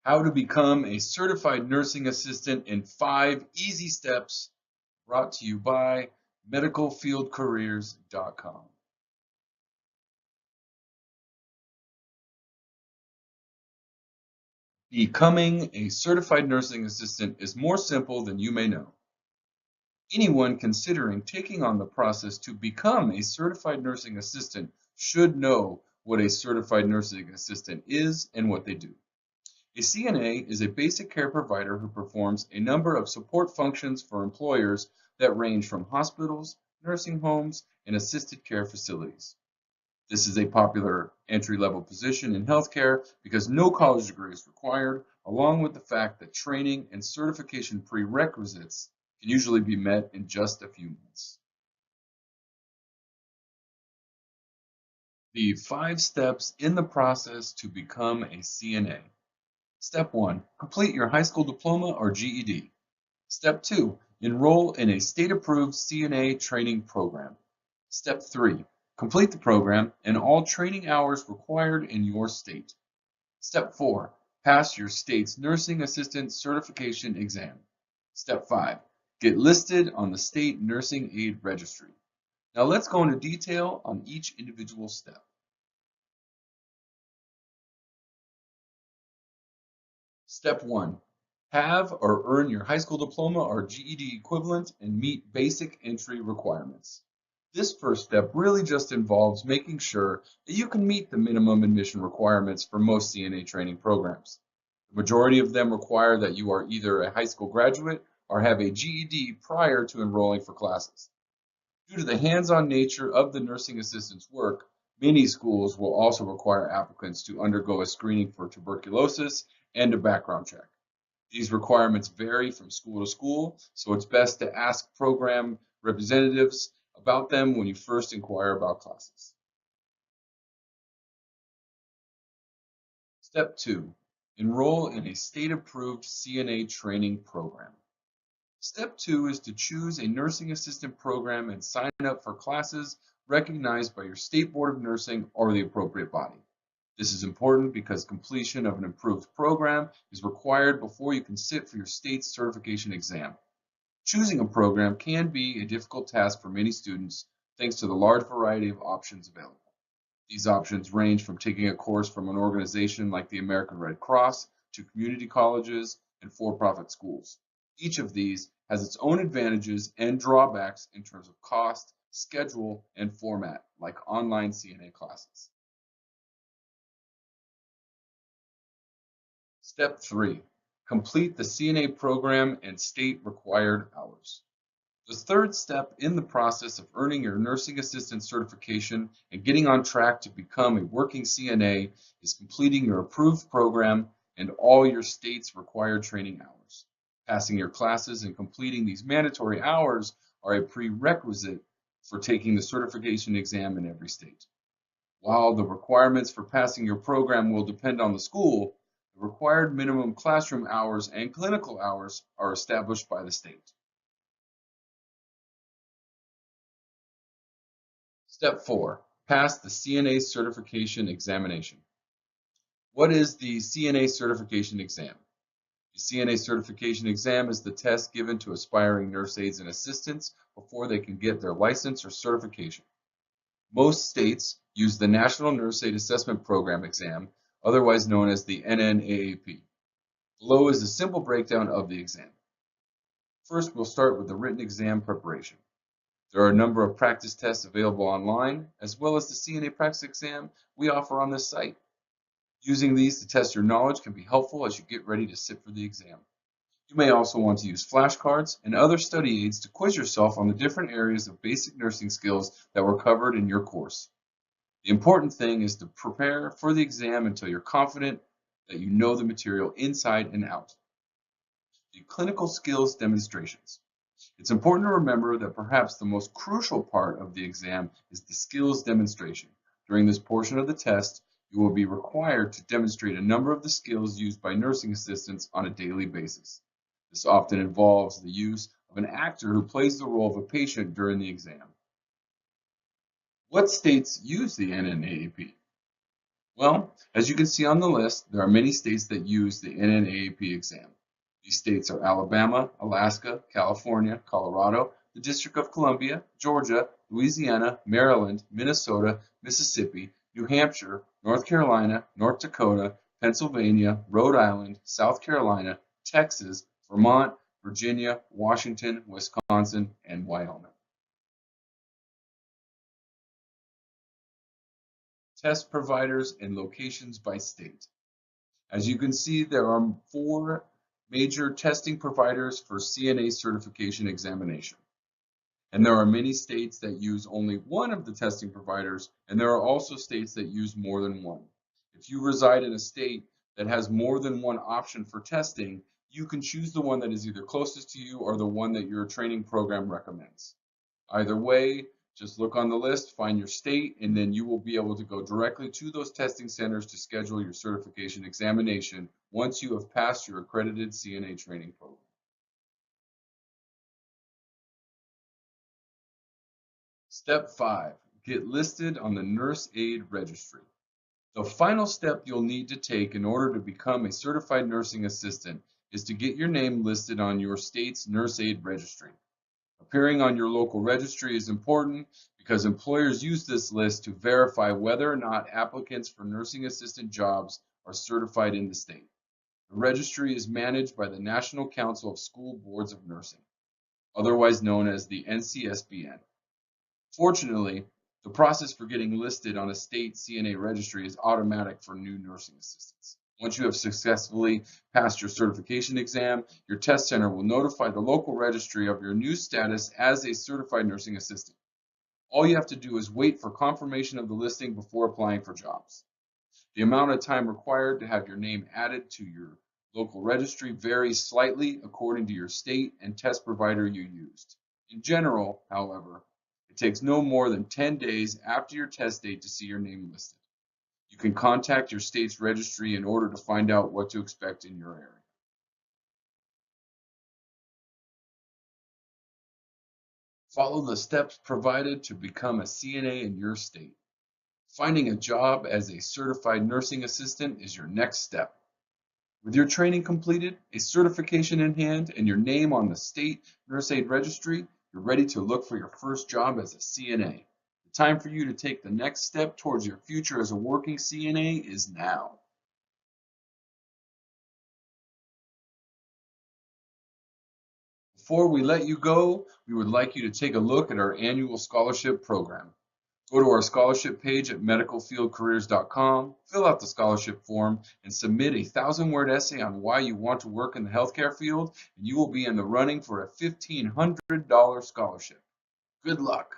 How to become a certified nursing assistant in 5 easy steps, brought to you by medicalfieldcareers.com. Becoming a certified nursing assistant is more simple than you may know. Anyone considering taking on the process to become a certified nursing assistant should know what a certified nursing assistant is and what they do. A CNA is a basic care provider who performs a number of support functions for employers that range from hospitals, nursing homes, and assisted care facilities. This is a popular entry-level position in healthcare because no college degree is required, along with the fact that training and certification prerequisites can usually be met in just a few months. The 5 steps in the process to become a CNA. Step 1, complete your high school diploma or GED. Step 2, enroll in a state-approved CNA training program. Step 3, complete the program and all training hours required in your state. Step 4, pass your state's nursing assistant certification exam. Step 5, get listed on the state nursing aid registry. Now let's go into detail on each individual step. Step 1, have or earn your high school diploma or GED equivalent and meet basic entry requirements. This first step really just involves making sure that you can meet the minimum admission requirements for most CNA training programs. The majority of them require that you are either a high school graduate or have a GED prior to enrolling for classes. Due to the hands-on nature of the nursing assistant's work, many schools will also require applicants to undergo a screening for tuberculosis and a background check. These requirements vary from school to school, so it's best to ask program representatives about them when you first inquire about classes. Step 2, enroll in a state-approved CNA training program. Step 2 is to choose a nursing assistant program and sign up for classes recognized by your state board of nursing or the appropriate body. This is important because completion of an approved program is required before you can sit for your state's certification exam. Choosing a program can be a difficult task for many students thanks to the large variety of options available. These options range from taking a course from an organization like the American Red Cross to community colleges and for-profit schools. Each of these has its own advantages and drawbacks in terms of cost, schedule, and format, like online CNA classes. Step 3, complete the CNA program and state required hours. The third step in the process of earning your nursing assistant certification and getting on track to become a working CNA is completing your approved program and all your state's required training hours. Passing your classes and completing these mandatory hours are a prerequisite for taking the certification exam in every state. While the requirements for passing your program will depend on the school, the required minimum classroom hours and clinical hours are established by the state. Step 4, pass the CNA certification examination. What is the CNA certification exam? The CNA certification exam is the test given to aspiring nurse aides and assistants before they can get their license or certification. Most states use the National Nurse Aid Assessment Program exam, otherwise known as the NNAAP. Below is a simple breakdown of the exam. First, we'll start with the written exam preparation. There are a number of practice tests available online, as well as the CNA practice exam we offer on this site. Using these to test your knowledge can be helpful as you get ready to sit for the exam. You may also want to use flashcards and other study aids to quiz yourself on the different areas of basic nursing skills that were covered in your course. The important thing is to prepare for the exam until you're confident that you know the material inside and out. The clinical skills demonstrations. It's important to remember that perhaps the most crucial part of the exam is the skills demonstration. During this portion of the test, you will be required to demonstrate a number of the skills used by nursing assistants on a daily basis. This often involves the use of an actor who plays the role of a patient during the exam. What states use the NNAAP? Well, as you can see on the list, there are many states that use the NNAAP exam. These states are Alabama, Alaska, California, Colorado, the District of Columbia, Georgia, Louisiana, Maryland, Minnesota, Mississippi, New Hampshire, North Carolina, North Dakota, Pennsylvania, Rhode Island, South Carolina, Texas, Vermont, Virginia, Washington, Wisconsin, and Wyoming. Test providers and locations by state. As you can see, there are 4 major testing providers for CNA certification examination. And there are many states that use only one of the testing providers, and there are also states that use more than one. If you reside in a state that has more than one option for testing, you can choose the one that is either closest to you or the one that your training program recommends. Either way, just look on the list, find your state, and then you will be able to go directly to those testing centers to schedule your certification examination once you have passed your accredited CNA training program. Step 5, get listed on the Nurse Aid Registry. The final step you'll need to take in order to become a certified nursing assistant is to get your name listed on your state's Nurse Aid Registry. Appearing on your local registry is important because employers use this list to verify whether or not applicants for nursing assistant jobs are certified in the state. The registry is managed by the National Council of School Boards of Nursing, otherwise known as the NCSBN. Fortunately, the process for getting listed on a state CNA registry is automatic for new nursing assistants. Once you have successfully passed your certification exam, your test center will notify the local registry of your new status as a certified nursing assistant. All you have to do is wait for confirmation of the listing before applying for jobs. The amount of time required to have your name added to your local registry varies slightly according to your state and test provider you used. In general, however, it takes no more than 10 days after your test date to see your name listed. You can contact your state's registry in order to find out what to expect in your area. Follow the steps provided to become a CNA in your state. Finding a job as a certified nursing assistant is your next step. With your training completed, a certification in hand, and your name on the state Nurse Aid Registry, you're ready to look for your first job as a CNA. The time for you to take the next step towards your future as a working CNA is now. Before we let you go, we would like you to take a look at our annual scholarship program. Go to our scholarship page at medicalfieldcareers.com, fill out the scholarship form, and submit a 1,000-word essay on why you want to work in the healthcare field, and you will be in the running for a $1,500 scholarship. Good luck.